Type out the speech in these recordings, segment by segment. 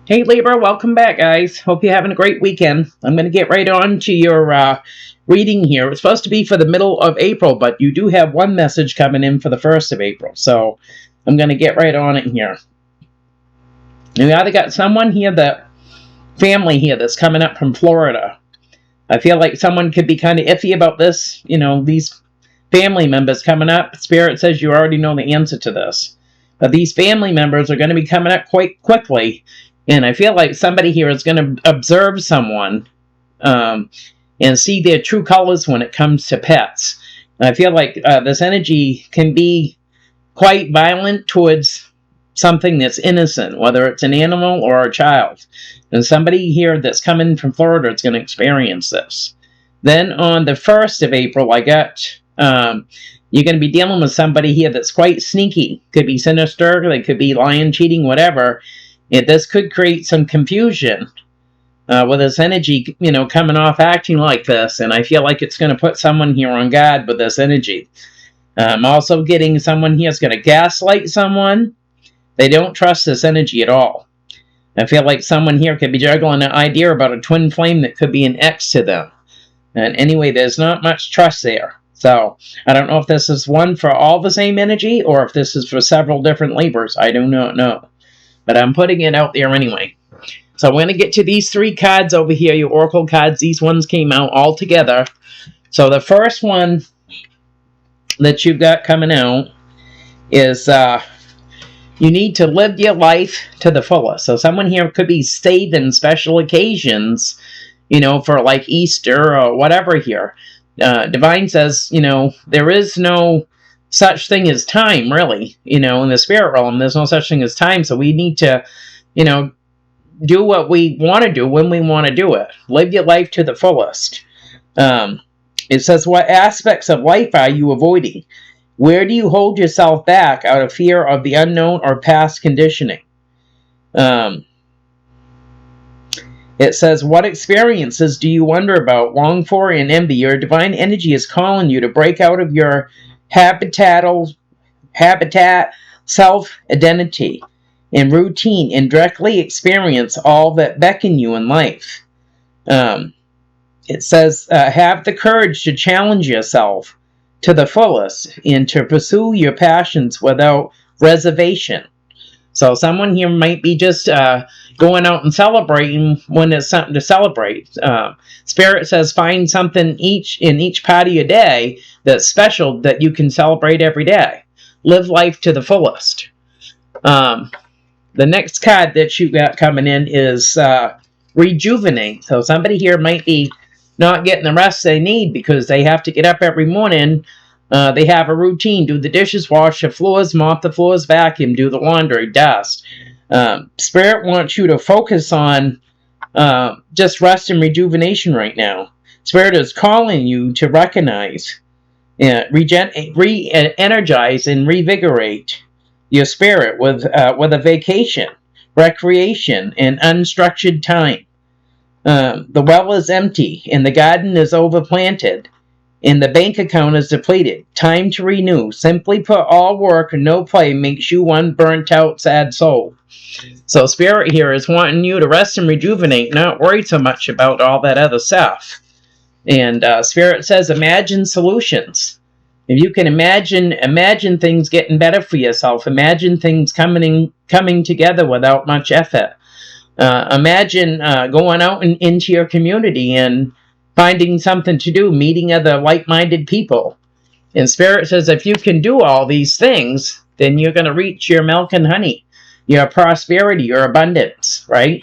Hey Libra, welcome back, guys. Hope you're having a great weekend. I'm going to get right on to your reading here. It's supposed to be for the middle of April, but you do have one message coming in for the 1st of April. So I'm going to get right on it here. We either got someone here, family here that's coming up from Florida. I feel like someone could be kind of iffy about this. These family members coming up. Spirit says you already know the answer to this. But these family members are going to be coming up quite quickly. And I feel like somebody here is going to observe someone and see their true colors when it comes to pets. And I feel like this energy can be quite violent towards something that's innocent, whether it's an animal or a child. And somebody here that's coming from Florida is going to experience this. Then on the 1st of April, I got... you're going to be dealing with somebody here that's quite sneaky. Could be sinister, they could be lying, cheating, whatever. This could create some confusion with this energy, coming off acting like this. And I feel like it's going to put someone here on guard with this energy. I'm also getting someone here is going to gaslight someone. They don't trust this energy at all. I feel like someone here could be juggling an idea about a twin flame that could be an ex to them. And anyway, there's not much trust there. So I don't know if this is one for all the same energy or if this is for several different Libras. I do not know. But I'm putting it out there anyway. So I'm going to get to these 3 cards over here, your Oracle cards. These ones came out all together. So the first one that you've got coming out is you need to live your life to the fullest. So someone here could be saving special occasions, for like Easter or whatever here. Divine says, there is no such thing as time, really. In the spirit realm, there's no such thing as time. So we need to, do what we want to do when we want to do it. Live your life to the fullest. It says, what aspects of life are you avoiding? Where do you hold yourself back out of fear of the unknown or past conditioning? It says, what experiences do you wonder about, long for, and envy? Your divine energy is calling you to break out of your habitat, self-identity, and routine, and directly experience all that beckon you in life. It says, have the courage to challenge yourself to the fullest and to pursue your passions without reservation. So someone here might be just going out and celebrating when there's something to celebrate. Spirit says find something in each part of your day that's special that you can celebrate every day. Live life to the fullest. The next card that you got coming in is rejuvenate. So somebody here might be not getting the rest they need because they have to get up every morning. They have a routine, do the dishes, wash the floors, mop the floors, vacuum, do the laundry, dust. Spirit wants you to focus on just rest and rejuvenation right now. Spirit is calling you to recognize, re-energize, and revigorate your spirit with a vacation, recreation, and unstructured time. The well is empty, and the garden is overplanted, and the bank account is depleted. Time to renew. Simply put, all work and no play makes you one burnt-out, sad soul. So Spirit here is wanting you to rest and rejuvenate, not worry so much about all that other stuff. And Spirit says, imagine solutions. If you can imagine things getting better for yourself. Imagine things coming together without much effort. Imagine going out into your community and finding something to do, meeting other like-minded people. And Spirit says if you can do all these things, then you're going to reach your milk and honey, your prosperity, your abundance, right?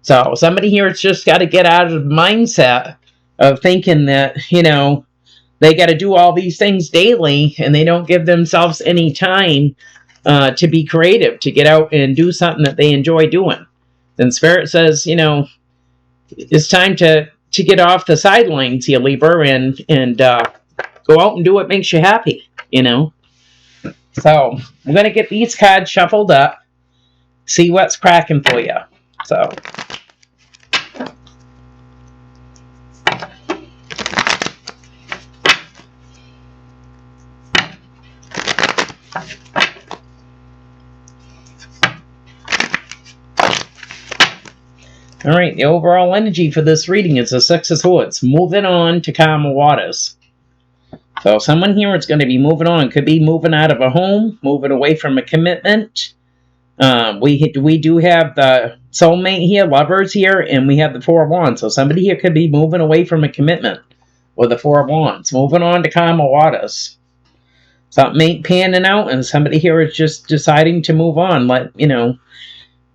So somebody here has just got to get out of the mindset of thinking that, they got to do all these things daily and they don't give themselves any time to be creative, to get out and do something that they enjoy doing. And Spirit says, it's time to get off the sidelines here, Libra, and go out and do what makes you happy, So I'm going to get these cards shuffled up, see what's cracking for you. So All right, the overall energy for this reading is the Six of Swords. Moving on to calmer waters. So someone here is going to be moving on. Could be moving out of a home, moving away from a commitment. We do have the soulmate here, lovers here, and we have the Four of Wands. So somebody here could be moving away from a commitment with the Four of Wands. Moving on to calmer waters. Something ain't panning out, and somebody here is just deciding to move on.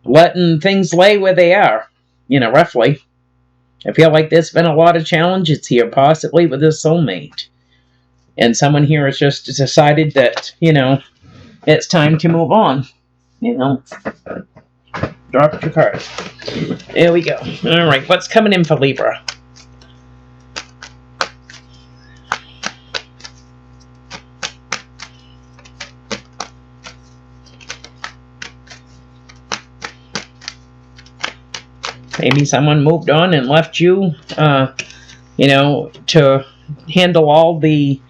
Letting things lay where they are. Roughly. I feel like there's been a lot of challenges here, possibly with this soulmate. And someone here has just decided that, it's time to move on. Drop your card. There we go. All right, what's coming in for Libra? Maybe someone moved on and left you, to handle all the,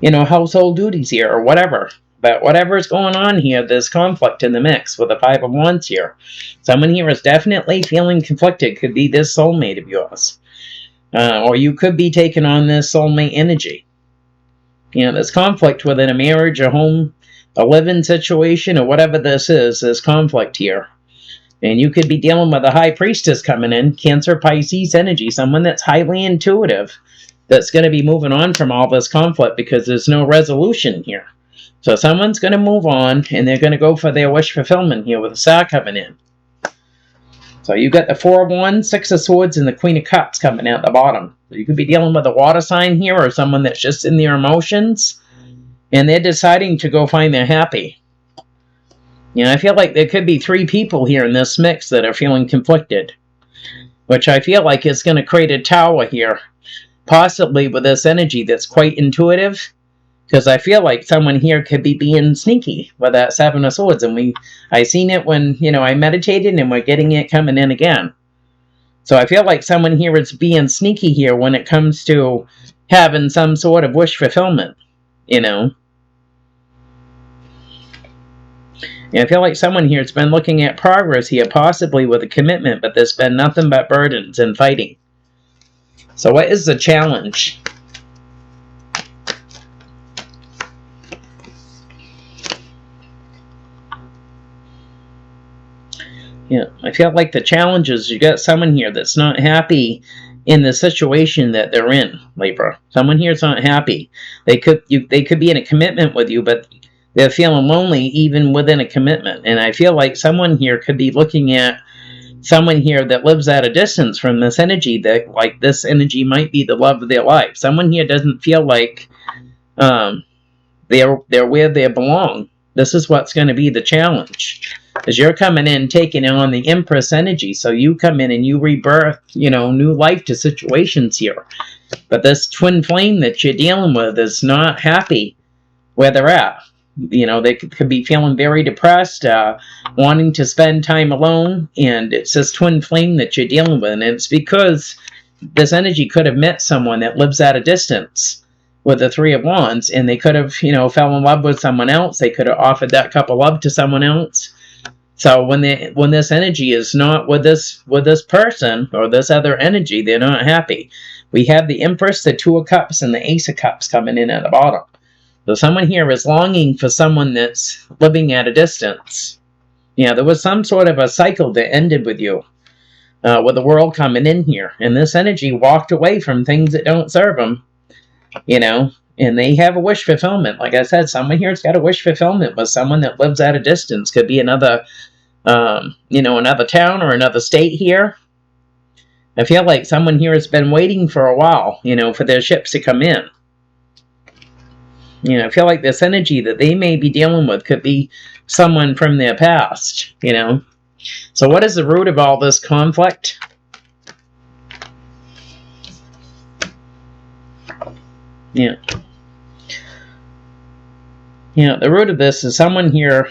household duties here or whatever. But whatever's going on here, there's conflict in the mix with the Five of Wands here. Someone here is definitely feeling conflicted. Could be this soulmate of yours. Or you could be taking on this soulmate energy. There's conflict within a marriage, a home, a living situation, or whatever this is. There's conflict here. And you could be dealing with a high priestess coming in, Cancer, Pisces energy, someone that's highly intuitive, that's going to be moving on from all this conflict because there's no resolution here. So someone's going to move on, and they're going to go for their wish fulfillment here with the Star coming in. So you got the Four of Wands, Six of Swords, and the Queen of Cups coming out the bottom. So you could be dealing with a water sign here or someone that's just in their emotions, and they're deciding to go find their happy. I feel like there could be three people here in this mix that are feeling conflicted, which I feel like is going to create a tower here, possibly with this energy that's quite intuitive, because I feel like someone here could be being sneaky with that Seven of Swords, and I seen it when, I meditated, and we're getting it coming in again. So I feel like someone here is being sneaky here when it comes to having some sort of wish fulfillment, I feel like someone here has been looking at progress here, possibly with a commitment, but there's been nothing but burdens and fighting. So what is the challenge? I feel like the challenge is you got someone here that's not happy in the situation that they're in, Libra. Someone here is not happy. They could be in a commitment with you, but they're feeling lonely even within a commitment. And I feel like someone here could be looking at someone here that lives at a distance from this energy, that like this energy might be the love of their life. Someone here doesn't feel like they're where they belong. This is what's going to be the challenge. Because you're coming in taking on the Empress energy. So you come in and you rebirth, new life to situations here. But this twin flame that you're dealing with is not happy where they're at. They could be feeling very depressed, wanting to spend time alone, and it's this twin flame that you're dealing with, and it's because this energy could have met someone that lives at a distance with the Three of Wands, and they could have, fell in love with someone else. They could have offered that cup of love to someone else. So when this energy is not with this person or this other energy, they're not happy. We have the Empress, the Two of Cups, and the Ace of Cups coming in at the bottom. So someone here is longing for someone that's living at a distance. There was some sort of a cycle that ended with you, with the world coming in here. And this energy walked away from things that don't serve them, and they have a wish fulfillment. Like I said, someone here's got a wish fulfillment with someone that lives at a distance. Could be another, another town or another state here. I feel like someone here has been waiting for a while, for their ships to come in. I feel like this energy that they may be dealing with could be someone from their past, So what is the root of all this conflict? The root of this is someone here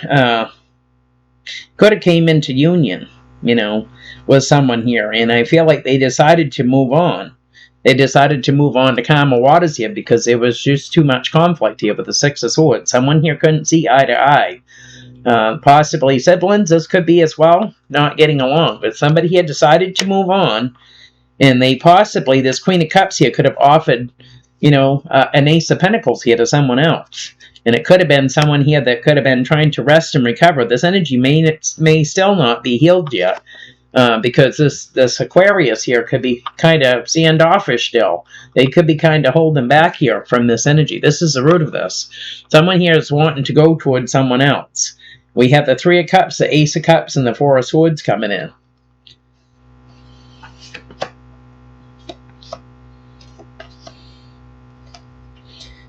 could have came into union, with someone here. And I feel like they decided to move on. They decided to move on to calmer waters here because there was just too much conflict here with the Six of Swords. Someone here couldn't see eye to eye Possibly siblings, this could be as well, not getting along. But somebody here decided to move on, and they possibly, this Queen of Cups here could have offered, an Ace of Pentacles here to someone else. And it could have been someone here that could have been trying to rest and recover. This energy may still not be healed yet. Because this Aquarius here could be kind of standoffish still. They could be kind of holding back here from this energy. This is the root of this. Someone here is wanting to go towards someone else. We have the Three of Cups, the Ace of Cups, and the Four of Swords coming in.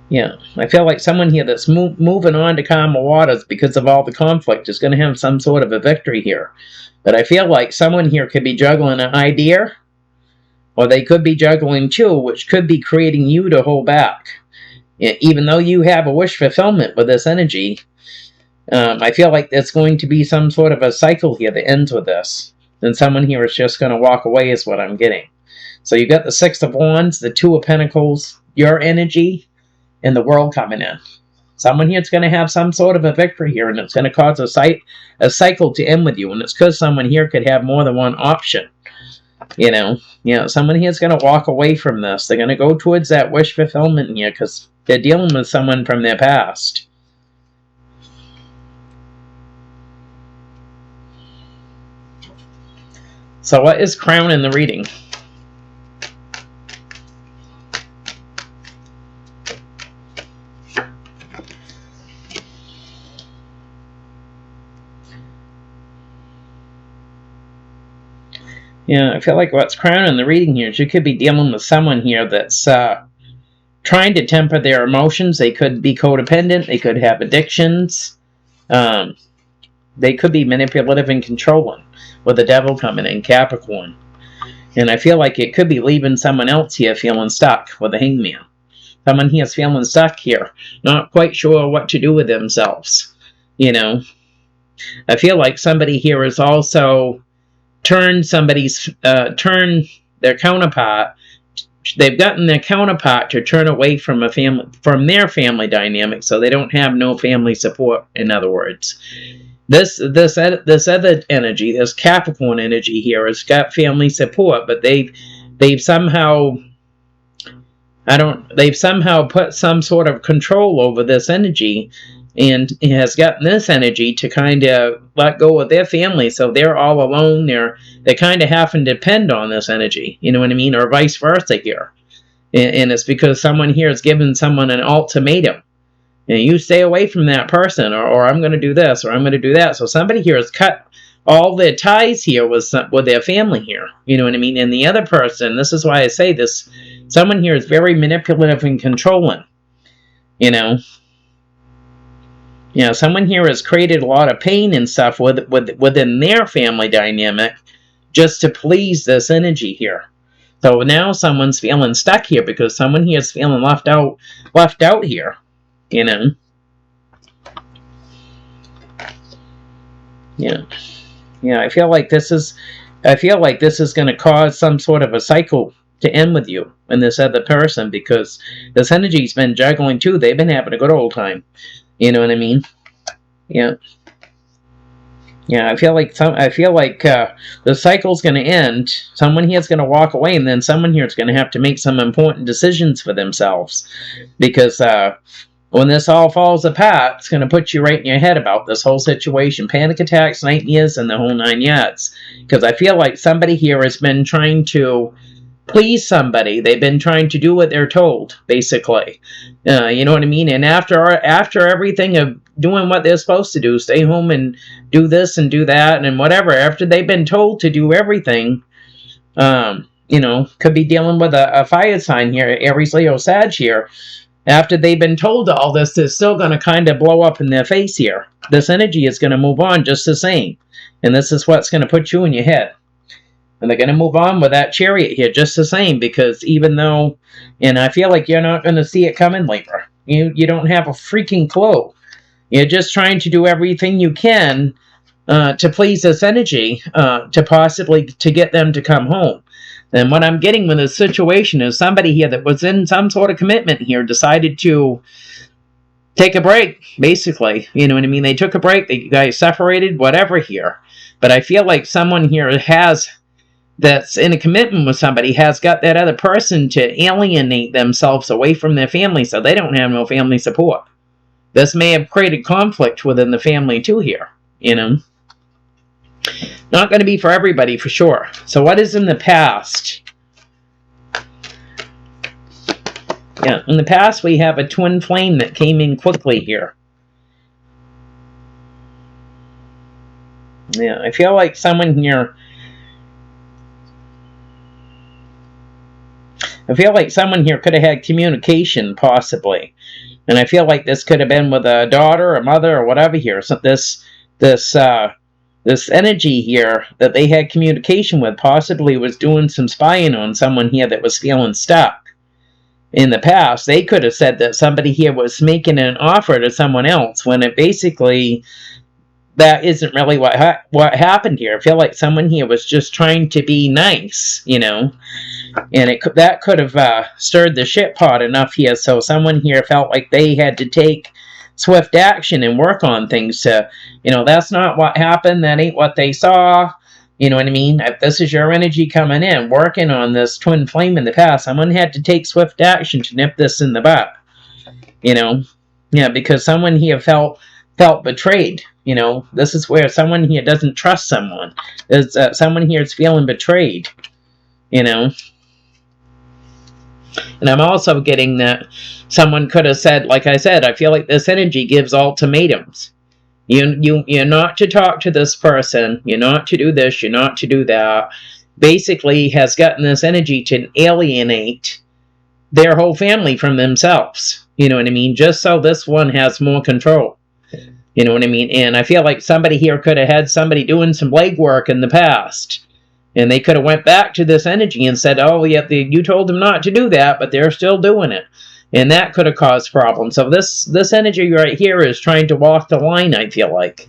Yeah, I feel like someone here that's moving on to calmer waters because of all the conflict is going to have some sort of a victory here. But I feel like someone here could be juggling an idea, or they could be juggling two, which could be creating you to hold back. Even though you have a wish fulfillment with this energy, I feel like there's going to be some sort of a cycle here that ends with this. And someone here is just going to walk away is what I'm getting. So you've got the Six of Wands, the Two of Pentacles, your energy, and the World coming in. Someone here is going to have some sort of a victory here, and it's going to cause a cycle to end with you. And it's because someone here could have more than one option. Someone here is going to walk away from this. They're going to go towards that wish fulfillment here because they're dealing with someone from their past. So what is Crown in the reading? Yeah, I feel like what's Crown in the reading here is you could be dealing with someone here that's trying to temper their emotions. They could be codependent. They could have addictions. They could be manipulative and controlling with the Devil coming in, Capricorn. And I feel like it could be leaving someone else here feeling stuck with the Hangman. Someone here is feeling stuck here, not quite sure what to do with themselves. I feel like somebody here is also turn their counterpart. They've gotten their counterpart to turn away from their family dynamic, so they don't have no family support. In other words, this other energy, this Capricorn energy here, has got family support, but they've somehow put some sort of control over this energy, and has gotten this energy to kind of let go of their family, so they're all alone. They're kind of having to depend on this energy, you know what I mean, or vice versa here. And it's because someone here is giving someone an ultimatum. And you stay away from that person, or I'm going to do this, or I'm going to do that. So somebody here has cut all their ties here with their family here, you know what I mean. And the other person, this is why I say this, someone here is very manipulative and controlling, someone here has created a lot of pain and stuff within their family dynamic just to please this energy here. So now someone's feeling stuck here because someone here is feeling left out here, Yeah, I feel like this is going to cause some sort of a cycle to end with you and this other person, because this energy's been juggling too. They've been having a good old time. You know what I mean? Yeah. I feel like the cycle's going to end. Someone here is going to walk away, and then someone here is going to have to make some important decisions for themselves, because when this all falls apart, it's going to put you right in your head about this whole situation. Panic attacks, nightmares, and the whole 9 yards. Because I feel like somebody here has been trying to please somebody. They've been trying to do what they're told, basically. You know what I mean? And after everything of doing what they're supposed to do, stay home and do this and do that and whatever, after they've been told to do everything, could be dealing with a fire sign here, Aries, Leo, Sag here. After they've been told all this, they're still going to kind of blow up in their face here. This energy is going to move on just the same. And this is what's going to put you in your head. And they're going to move on with that Chariot here just the same, because even though, and I feel like you're not going to see it coming, Libra. You don't have a freaking clue. You're just trying to do everything you can to please this energy, to get them to come home. And what I'm getting with this situation is somebody here that was in some sort of commitment here decided to take a break, basically. You know what I mean? They took a break. You guys separated, whatever here. But I feel like someone here that's in a commitment with somebody has got that other person to alienate themselves away from their family so they don't have no family support. This may have created conflict within the family too here, you know. Not going to be for everybody for sure. So what is in the past? Yeah, in the past we have a twin flame that came in quickly here. Yeah, I feel like someone here... could have had communication, possibly. And I feel like this could have been with a daughter, a mother, or whatever here. So this energy here that they had communication with possibly was doing some spying on someone here that was feeling stuck. In the past, they could have said that somebody here was making an offer to someone else, when it basically, that isn't really what happened here. I feel like someone here was just trying to be nice, you know, and that could have stirred the shit pot enough here, so someone here felt like they had to take swift action and work on things to, you know, that's not what happened, that ain't what they saw. You know what I mean? If this is your energy coming in, working on this twin flame in the past, someone had to take swift action to nip this in the butt. You know? Yeah, because someone here felt betrayed. You know? This is where someone here doesn't trust someone. Someone here is feeling betrayed. You know? And I'm also getting that someone could have said, like I said, I feel like this energy gives ultimatums. You're not to talk to this person, you're not to do this, you're not to do that. Basically has gotten this energy to alienate their whole family from themselves. You know what I mean? Just so this one has more control. You know what I mean? And I feel like somebody here could have had somebody doing some legwork in the past. And they could have went back to this energy and said, oh, yeah, you told them not to do that, but they're still doing it. And that could have caused problems. So this energy right here is trying to walk the line, I feel like.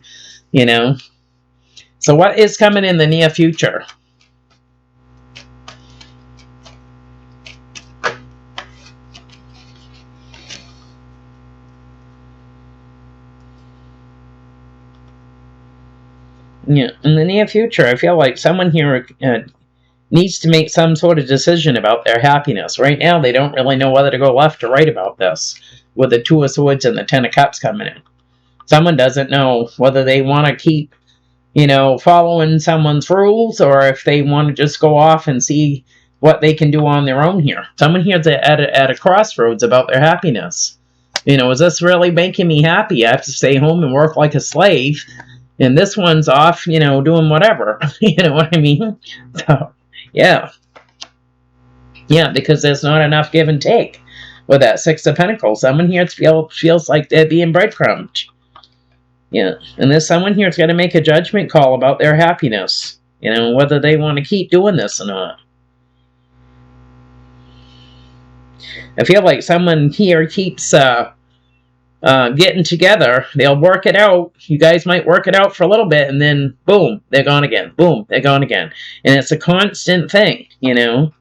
You know? So what is coming in the near future? Yeah, in the near future, I feel like someone here needs to make some sort of decision about their happiness. Right now, they don't really know whether to go left or right about this, with the Two of Swords and the Ten of Cups coming in. Someone doesn't know whether they want to keep, you know, following someone's rules, or if they want to just go off and see what they can do on their own here. Someone here's at a crossroads about their happiness. You know, is this really making me happy? I have to stay home and work like a slave, and this one's off, you know, doing whatever. You know what I mean? So, yeah. Yeah, because there's not enough give and take with that Six of Pentacles. Someone here feels like they're being breadcrumbed. Yeah, and there's someone here that's got to make a judgment call about their happiness. You know, whether they want to keep doing this or not. I feel like someone here keeps getting together. They'll work it out. You guys might work it out for a little bit, and then boom, they're gone again. Boom, they're gone again. And it's a constant thing, you know.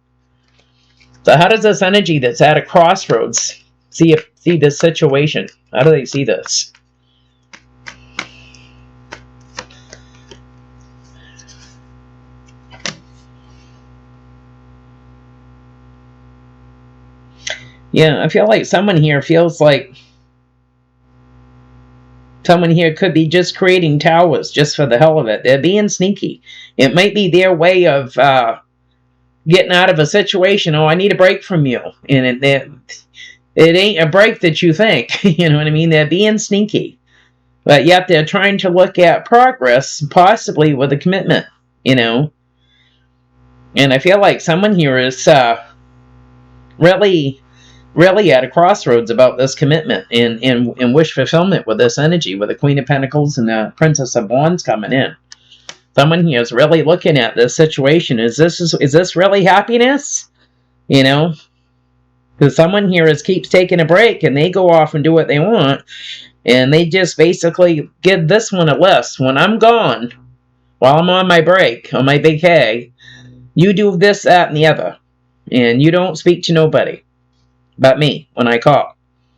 So how does this energy that's at a crossroads see this situation? How do they see this? Yeah, I feel like someone here feels like someone here could be just creating towers just for the hell of it. They're being sneaky. It might be their way of getting out of a situation. Oh, I need a break from you. And it ain't a break that you think. You know what I mean? They're being sneaky. But yet they're trying to look at progress, possibly with a commitment, you know. And I feel like someone here is really at a crossroads about this commitment and wish fulfillment with this energy, with the Queen of Pentacles and the Princess of Wands coming in. Someone here is really looking at this situation. Is this really happiness? You know? Because someone here keeps taking a break and they go off and do what they want. And they just basically give this one a list. When I'm gone, while I'm on my break, on my vacay, you do this, that, and the other. And you don't speak to nobody but me when I call.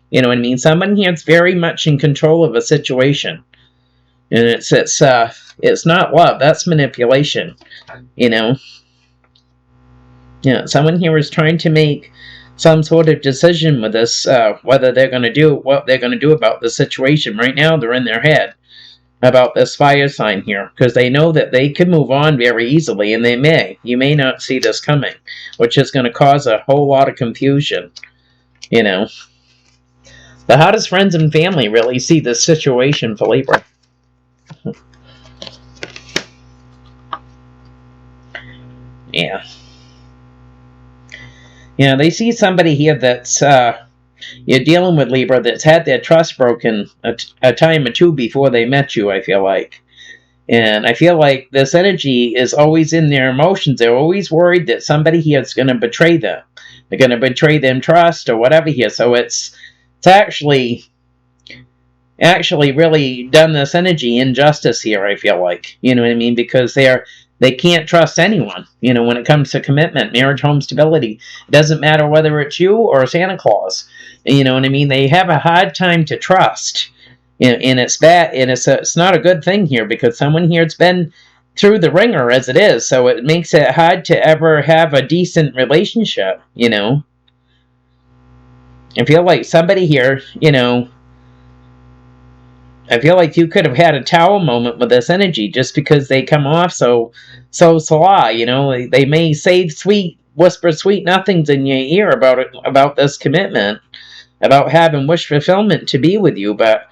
You know what I mean? Someone here is very much in control of a situation. And it's not love, that's manipulation, you know. Yeah, someone here is trying to make some sort of decision with this, whether they're going to do what they're going to do about the situation. Right now, they're in their head about this fire sign here, because they know that they can move on very easily, and you may not see this coming, which is going to cause a whole lot of confusion, you know. The hottest friends and family really see this situation for Libra. Yeah. You know, they see somebody here that's, you're dealing with, Libra, that's had their trust broken a time or two before they met you, I feel like. And I feel like this energy is always in their emotions. They're always worried that somebody here is going to betray them. They're going to betray them trust or whatever here. So it's actually really done this energy injustice here, I feel like. You know what I mean? Because they can't trust anyone, you know, when it comes to commitment, marriage, home stability. It doesn't matter whether it's you or Santa Claus. You know what I mean? They have a hard time to trust. And it's bad, and it's not a good thing here, because someone here has been through the ringer as it is, so it makes it hard to ever have a decent relationship, you know. I feel like somebody here, you know, I feel like you could have had a Tower moment with this energy, just because they come off so sly, you know. They may whisper sweet nothings in your ear about this commitment, about having wish fulfillment to be with you, but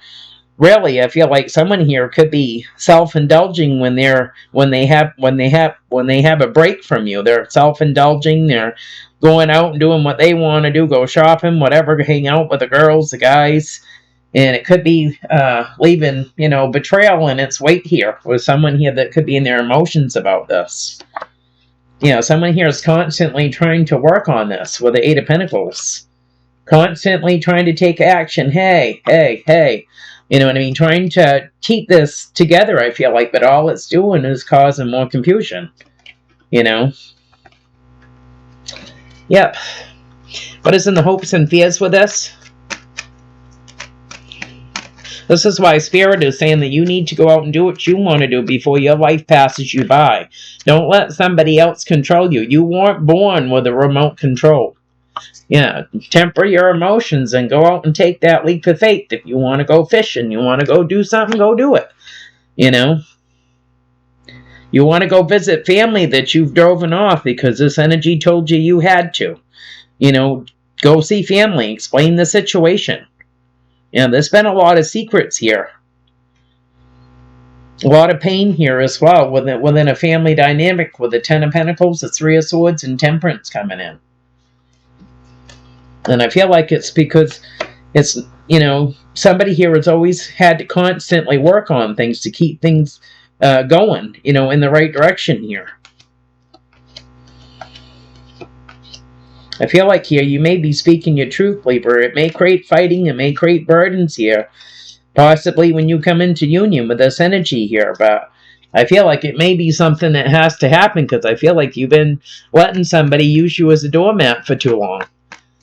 really, I feel like someone here could be self-indulging when they have a break from you. They're self-indulging. They're going out and doing what they want to do, go shopping, whatever, hang out with the girls, the guys, and it could be leaving, you know, betrayal in its weight here with someone here that could be in their emotions about this. You know, someone here is constantly trying to work on this with the Eight of Pentacles, constantly trying to take action. Hey. You know what I mean? Trying to keep this together, I feel like, but all it's doing is causing more confusion. You know? Yep. What is in the hopes and fears with this? This is why Spirit is saying that you need to go out and do what you want to do before your life passes you by. Don't let somebody else control you. You weren't born with a remote control. Yeah, temper your emotions and go out and take that leap of faith. If you want to go fishing, you want to go do something, go do it. You know? You want to go visit family that you've driven off because this energy told you you had to. You know, go see family, explain the situation. You know, there's been a lot of secrets here. A lot of pain here as well within a family dynamic with the Ten of Pentacles, the Three of Swords, and Temperance coming in. And I feel like it's because it's, you know, somebody here has always had to constantly work on things to keep things going, you know, in the right direction here. I feel like here you may be speaking your truth, Libra. It may create fighting, it may create burdens here, possibly when you come into union with this energy here, but I feel like it may be something that has to happen, because I feel like you've been letting somebody use you as a doormat for too long.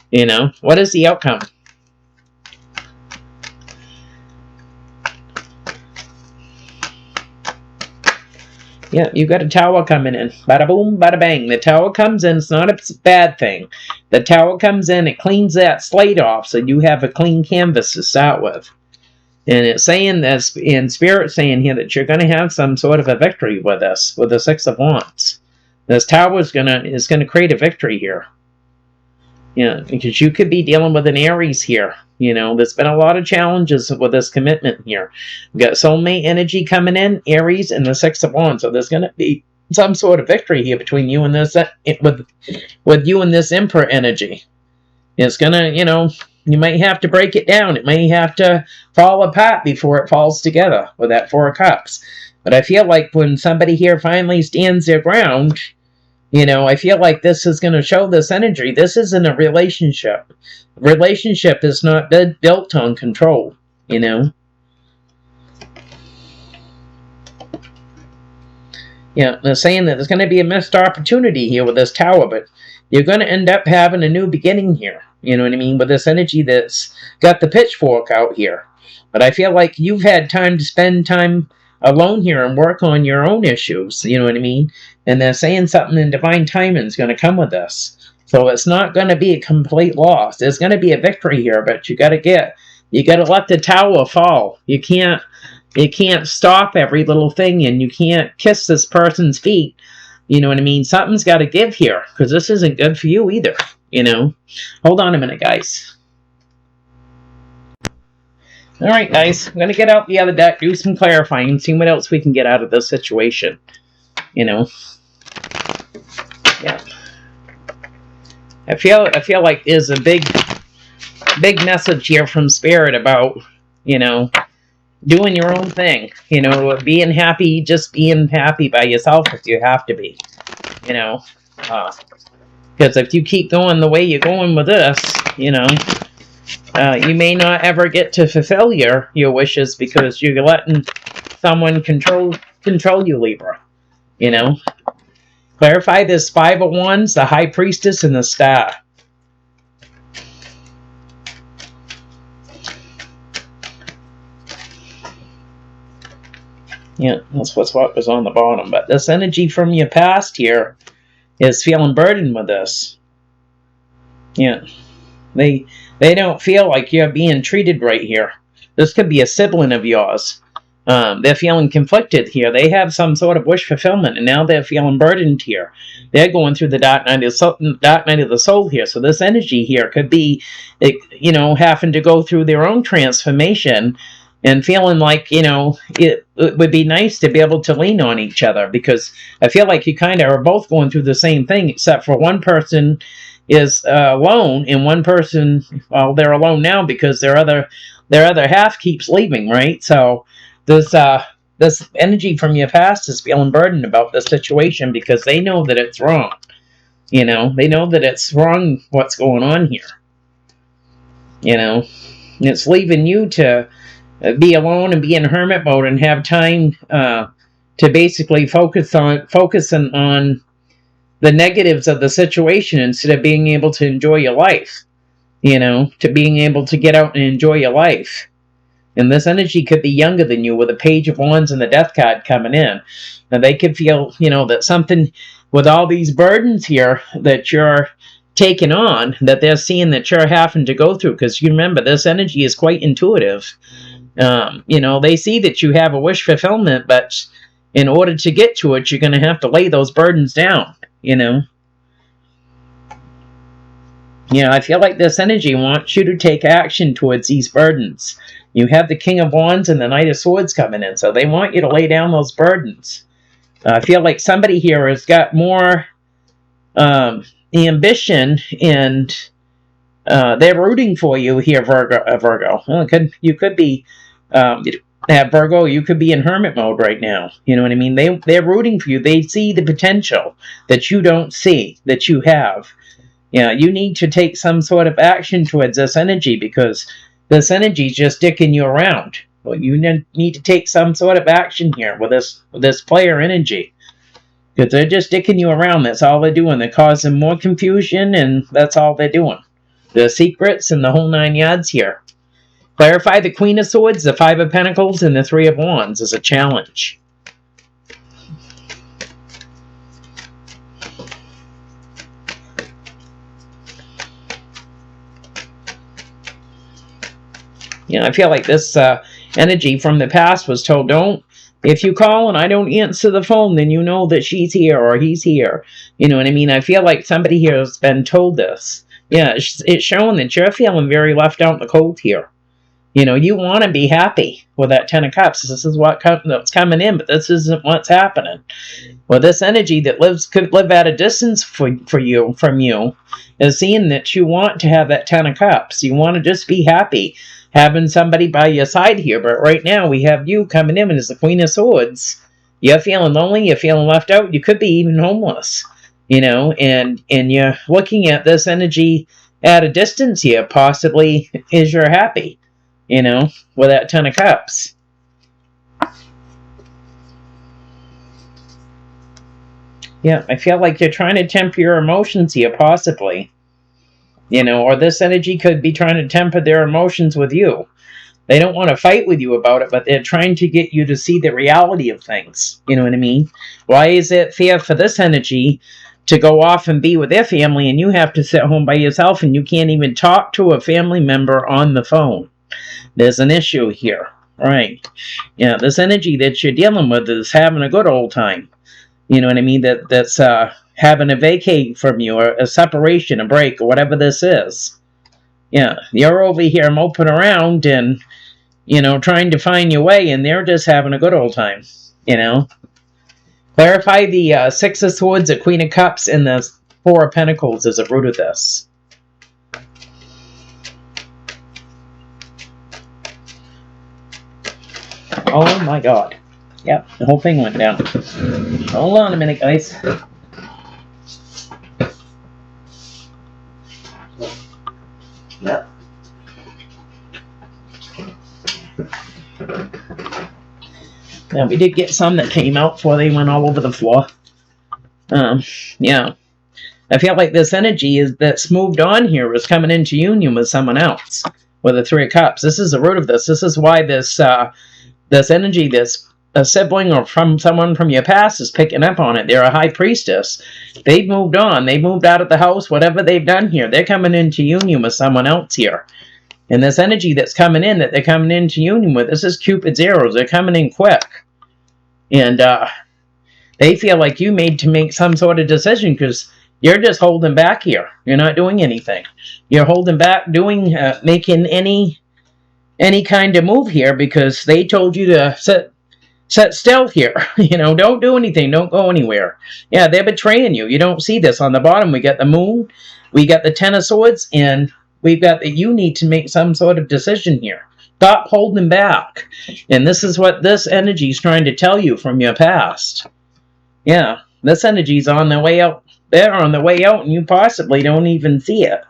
You know, what is the outcome? Yeah, you got a Tower coming in. Bada boom, bada bang. The Tower comes in. It's not a bad thing. The Tower comes in. It cleans that slate off, so you have a clean canvas to start with. And it's saying that, in Spirit saying here, that you're going to have some sort of a victory with this, with the Six of Wands. This Tower is going to create a victory here. Yeah, because you could be dealing with an Aries here. You know, there's been a lot of challenges with this commitment here. We've got soulmate energy coming in, Aries, and the Six of Wands. So there's going to be some sort of victory here between you and this, with you and this Emperor energy. It's going to, you know, you might have to break it down. It may have to fall apart before it falls together with that Four of Cups. But I feel like when somebody here finally stands their ground, you know, I feel like this is going to show this energy. This isn't a relationship. Relationship is not built on control, you know. Yeah, they're saying that there's going to be a missed opportunity here with this Tower, but you're going to end up having a new beginning here. You know what I mean? With this energy that's got the pitchfork out here. But I feel like you've had time to spend time alone here and work on your own issues. You know what I mean? And they're saying something in divine timing is going to come with this. So it's not going to be a complete loss. There's going to be a victory here, but you got to let the tower fall. You can't stop every little thing, and you can't kiss this person's feet. You know what I mean? Something's got to give here, because this isn't good for you either. You know? Hold on a minute, guys. All right, guys. I'm going to get out the other deck, do some clarifying, see what else we can get out of this situation. You know? Yeah. I feel like there's a big message here from Spirit about, you know, doing your own thing. You know, being happy, just being happy by yourself if you have to be. You know? Because if you keep going the way you're going with this, you know, you may not ever get to fulfill your wishes because you're letting someone control you, Libra. You know? Clarify this Five of Wands, the High Priestess, and the Star. Yeah, that's what was on the bottom. But this energy from your past here is feeling burdened with this. Yeah. They don't feel like you're being treated right here. This could be a sibling of yours. They're feeling conflicted here. They have some sort of wish fulfillment, and now they're feeling burdened here. They're going through the dark night of the soul here. So this energy here could be, you know, having to go through their own transformation and feeling like, you know, it would be nice to be able to lean on each other, because I feel like you kind of are both going through the same thing, except for one person is alone, and one person, well, they're alone now because their other half keeps leaving, right? So this energy from your past is feeling burdened about this situation because they know that it's wrong. You know, they know that it's wrong what's going on here. You know, and it's leaving you to be alone and be in hermit mode and have time to basically focusing on the negatives of the situation instead of being able to enjoy your life. You know, to being able to get out and enjoy your life. And this energy could be younger than you with the Page of Wands and the Death card coming in. And they could feel, you know, that something with all these burdens here that you're taking on, that they're seeing that you're having to go through. Because you remember, this energy is quite intuitive. You know, they see that you have a wish fulfillment, but in order to get to it, you're going to have to lay those burdens down, you know. You know, I feel like this energy wants you to take action towards these burdens. You have the King of Wands and the Knight of Swords coming in, so they want you to lay down those burdens. I feel like somebody here has got more ambition, and they're rooting for you here, Virgo. Well, you could be Virgo. You could be in hermit mode right now. You know what I mean? They're rooting for you. They see the potential that you don't see, that you have. Yeah, you need to take some sort of action towards this energy, because this energy is just dicking you around. Well, you need to take some sort of action here with this player energy, because they're just dicking you around. That's all they're doing. They're causing more confusion, and that's all they're doing. The secrets and the whole 9 yards here. Clarify the Queen of Swords, the Five of Pentacles, and the Three of Wands as a challenge. You know, I feel like this energy from the past was told, if you call and I don't answer the phone, then you know that she's here or he's here. You know what I mean? I feel like somebody here has been told this. Yeah, it's showing that you're feeling very left out in the cold here. You know, you want to be happy with that Ten of Cups. This is what's coming in, but this isn't what's happening. Well, this energy that could live at a distance from you is seeing that you want to have that Ten of Cups. You want to just be happy having somebody by your side here. But right now we have you coming in as the Queen of Swords. You're feeling lonely. You're feeling left out. You could be even homeless. You know, and you're looking at this energy at a distance here, possibly as you're happy. You know, with that Ten of Cups. Yeah, I feel like you're trying to temper your emotions here, possibly. You know, or this energy could be trying to temper their emotions with you. They don't want to fight with you about it, but they're trying to get you to see the reality of things. You know what I mean? Why is it fair for this energy to go off and be with their family, and you have to sit home by yourself and you can't even talk to a family member on the phone? There's an issue here, right? Yeah, this energy that you're dealing with is having a good old time. You know what I mean? That's having a vacate from you, or a separation, a break, or whatever this is. Yeah, you're over here moping around and, you know, trying to find your way, and they're just having a good old time, you know. Clarify the Six of Swords, the Queen of Cups, and the Four of Pentacles as a root of this. Oh my God. Yep, the whole thing went down. Hold on a minute, guys. Yep. Now, we did get some that came out before they went all over the floor. Yeah. I feel like this energy that's moved on here is coming into union with someone else. With the Three of Cups. This is the root of this. This is why this energy, this a sibling or from someone from your past is picking up on it. They're a high priestess. They've moved on. They moved out of the house. Whatever they've done here, they're coming into union with someone else here. And this energy that's coming in, that they're coming into union with, this is Cupid's arrows. They're coming in quick. And they feel like you made to make some sort of decision because you're just holding back here. You're not doing anything. You're holding back making any kind of move here because they told you to sit still here. You know, don't do anything. Don't go anywhere. Yeah, they're betraying you. You don't see this. On the bottom, we got the Moon. We got the Ten of Swords. And we've got that you need to make some sort of decision here. Stop holding back. And this is what this energy is trying to tell you from your past. Yeah, this energy's on the way out. They're on the way out, and you possibly don't even see it.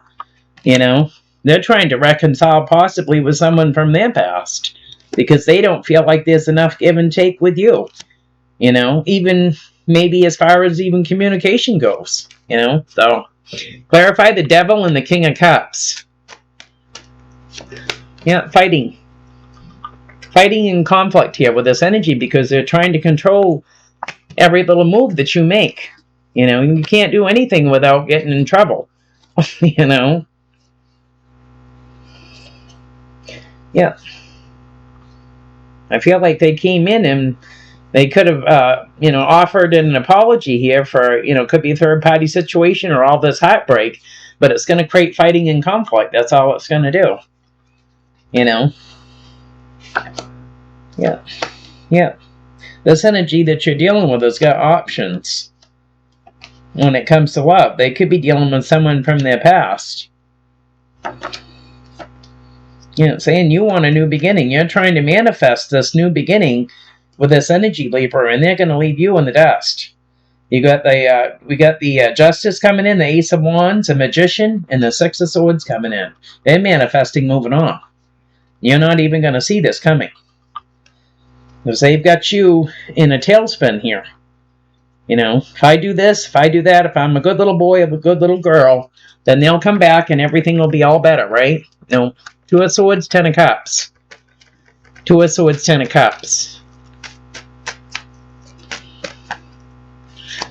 You know, they're trying to reconcile possibly with someone from their past because they don't feel like there's enough give and take with you. You know, even maybe as far as even communication goes. You know, so clarify the Devil and the King of Cups. Yeah, fighting and conflict here with this energy because they're trying to control every little move that you make. You know, you can't do anything without getting in trouble. You know? Yeah. I feel like they came in and they could have, you know, offered an apology here for, you know, could be a third-party situation or all this heartbreak, but it's going to create fighting and conflict. That's all it's going to do. You know? Yeah. Yeah. This energy that you're dealing with has got options. When it comes to love, they could be dealing with someone from their past. You know, saying you want a new beginning. You're trying to manifest this new beginning with this energy, Libra, and they're going to leave you in the dust. You got the we got the Justice coming in, the Ace of Wands, a Magician, and the Six of Swords coming in. They're manifesting, moving on. You're not even going to see this coming. Because they've got you in a tailspin here. You know, if I do this, if I do that, if I'm a good little boy, I'm a good little girl, then they'll come back and everything will be all better, right? No. Two of Swords, Ten of Cups. Two of Swords, Ten of Cups.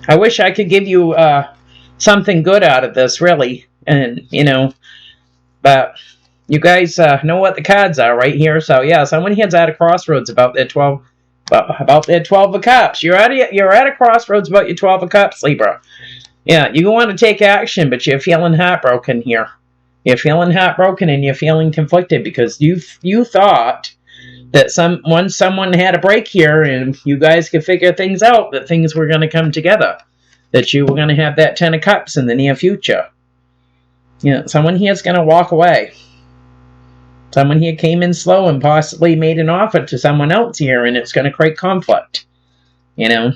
I wish I could give you something good out of this, really. And, you know, but you guys know what the cards are right here. So, yeah, someone here's at a crossroads about their 12 of Cups. You're at a crossroads about your 12 of Cups, Libra. Yeah, you want to take action, but you're feeling heartbroken here. You're feeling heartbroken and you're feeling conflicted because you thought that once someone had a break here and you guys could figure things out, that things were going to come together. That you were going to have that Ten of Cups in the near future. Yeah, someone here is going to walk away. Someone here came in slow and possibly made an offer to someone else here, and it's going to create conflict. You know?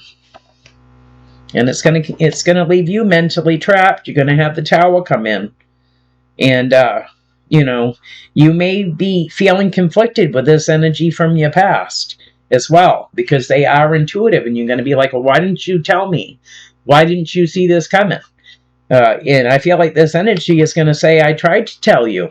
And it's going to leave you mentally trapped. You're going to have the Tower come in. And, you know, you may be feeling conflicted with this energy from your past as well, because they are intuitive, and you're going to be like, well, why didn't you tell me? Why didn't you see this coming? And I feel like this energy is going to say, I tried to tell you,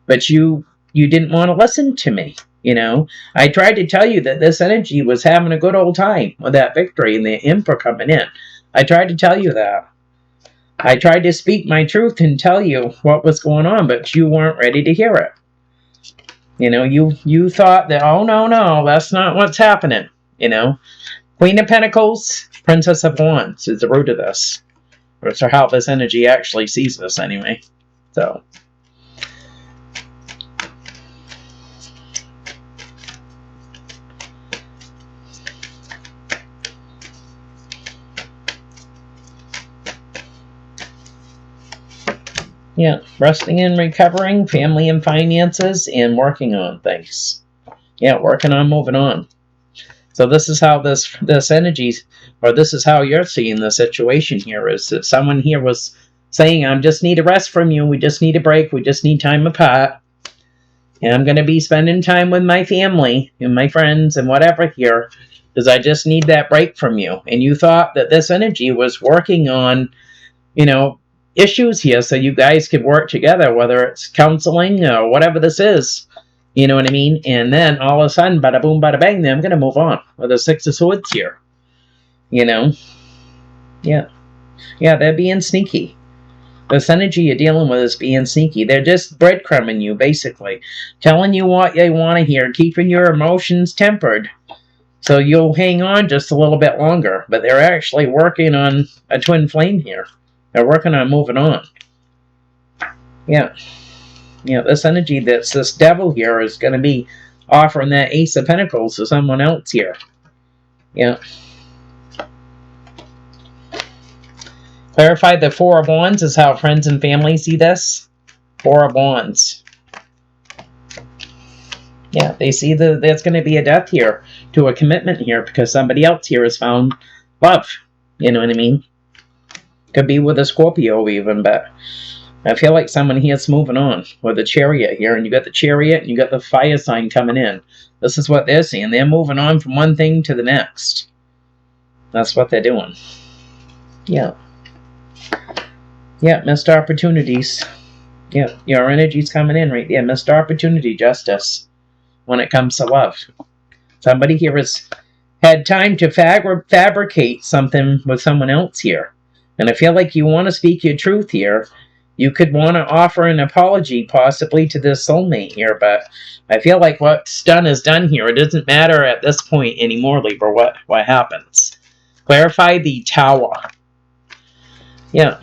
but you didn't want to listen to me. You know, I tried to tell you that this energy was having a good old time with that victory and the Emperor coming in. I tried to tell you that. I tried to speak my truth and tell you what was going on, but you weren't ready to hear it. You know, you thought that, oh, no, that's not what's happening. You know, Queen of Pentacles, Princess of Wands is the root of this. Or how this energy actually sees this anyway. So. Yeah, resting and recovering, family and finances, and working on things. Yeah, working on moving on. So this is how this energy, or this is how you're seeing the situation here, is that someone here was saying, I just need a rest from you, we just need a break, we just need time apart, and I'm going to be spending time with my family and my friends and whatever here, because I just need that break from you. And you thought that this energy was working on, you know, issues here so you guys could work together, whether it's counseling or whatever this is. You know what I mean? And then all of a sudden, bada boom, bada bang, then I'm going to move on with the Six of Swords here. You know? Yeah. Yeah, they're being sneaky. This energy you're dealing with is being sneaky. They're just breadcrumbing you, basically. Telling you what they want to hear, keeping your emotions tempered. So you'll hang on just a little bit longer. But they're actually working on a twin flame here. They're working on moving on. Yeah. You know, this energy that's this devil here is going to be offering that Ace of Pentacles to someone else here. Yeah. Clarify the Four of Wands is how friends and family see this. Four of Wands. Yeah, they see that there's going to be a death here to a commitment here because somebody else here has found love. You know what I mean? Could be with a Scorpio even, but I feel like someone here's moving on with the Chariot here, and you got the Chariot and you got the fire sign coming in. This is what they're seeing. They're moving on from one thing to the next. That's what they're doing. Yeah. Yeah, missed opportunities. Yeah, your energy's coming in right there. Missed opportunity, justice, when it comes to love. Somebody here has had time to fabricate something with someone else here. And I feel like you want to speak your truth here. You could want to offer an apology possibly to this soulmate here, but I feel like what's done is done here. It doesn't matter at this point anymore, Libra, what happens. Clarify the Tower. Yeah.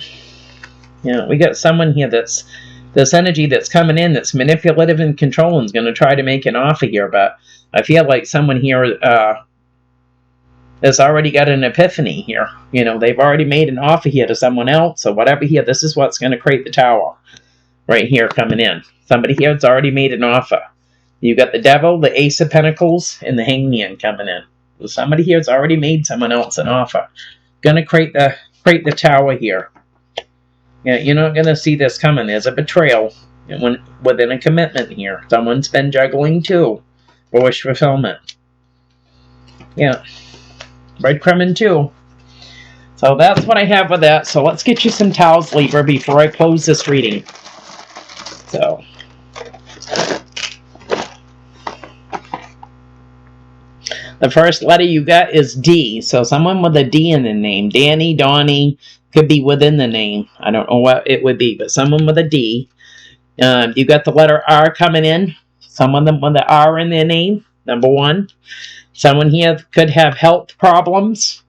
Yeah, we got someone here that's this energy that's coming in that's manipulative and controlling is going to try to make an offer here, but I feel like someone here has already got an epiphany here. You know, they've already made an offer here to someone else or whatever here. This is what's going to create the Tower right here coming in. Somebody here has already made an offer. You got the Devil, the Ace of Pentacles, and the Hangman coming in. So somebody here has already made someone else an offer. Going to create the Tower here. Yeah, you're not going to see this coming. There's a betrayal within a commitment here. Someone's been juggling too for wish fulfillment. Yeah. Breadcrumbing too. So that's what I have with that. So let's get you some towels, Libra, before I close this reading. So. The first letter you got is D. So someone with a D in the name. Danny, Donnie, could be within the name. I don't know what it would be, but someone with a D. You got the letter R coming in. Someone with the R in their name, number one. Someone here could have health problems.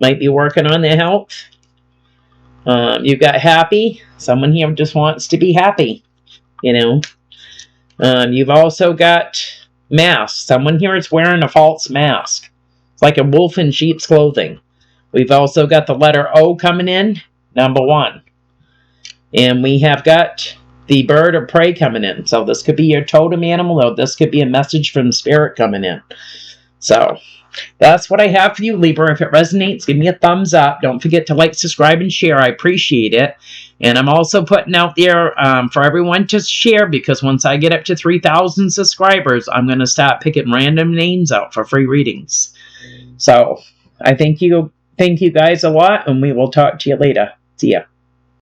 Might be working on their health. You've got happy. Someone here just wants to be happy. You know. You've also got mask. Someone here is wearing a false mask. It's like a wolf in sheep's clothing. We've also got the letter O coming in, number one. And we have got the bird of prey coming in. So this could be your totem animal, or this could be a message from spirit coming in. So that's what I have for you, Libra. If it resonates, give me a thumbs up. Don't forget to like, subscribe, and share. I appreciate it. And I'm also putting out there for everyone to share, because once I get up to 3,000 subscribers, I'm going to start picking random names out for free readings. So I thank you guys a lot, and we will talk to you later. See ya.